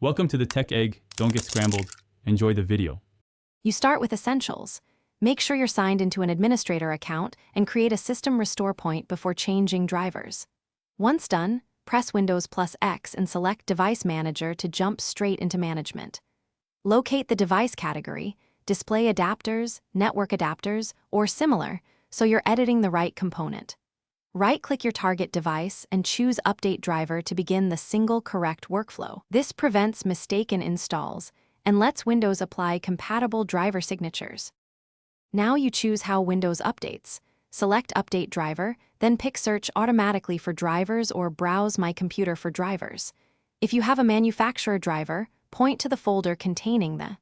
Welcome to the Tech Egg. Don't get scrambled. Enjoy the video. You start with Essentials. Make sure you're signed into an administrator account and create a system restore point before changing drivers. Once done, press Windows plus X and select Device Manager to jump straight into management. Locate the device category, display adapters, network adapters, or similar, so you're editing the right component. Right-click your target device and choose Update Driver to begin the single correct workflow. This prevents mistaken installs and lets Windows apply compatible driver signatures. Now you choose how Windows updates. Select Update Driver, then pick Search automatically for drivers or Browse My Computer for drivers. If you have a manufacturer driver, point to the folder containing the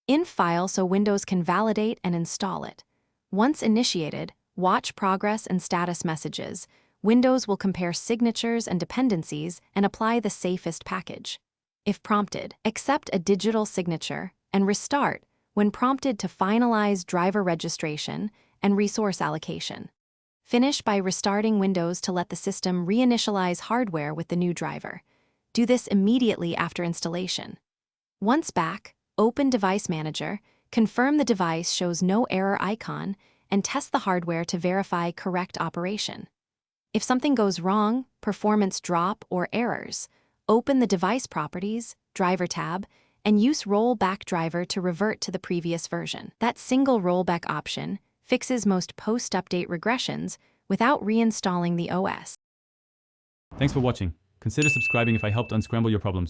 INF file so Windows can validate and install it. Once initiated, watch progress and status messages. Windows will compare signatures and dependencies and apply the safest package. If prompted, accept a digital signature and restart when prompted to finalize driver registration and resource allocation. Finish by restarting Windows to let the system reinitialize hardware with the new driver. Do this immediately after installation. Once back, open Device Manager, confirm the device shows no error icon, and test the hardware to verify correct operation. If something goes wrong, performance drop, or errors, open the Device Properties, Driver tab, and use Rollback Driver to revert to the previous version. That single rollback option fixes most post-update regressions without reinstalling the OS. Thanks for watching. Consider subscribing if I helped unscramble your problems.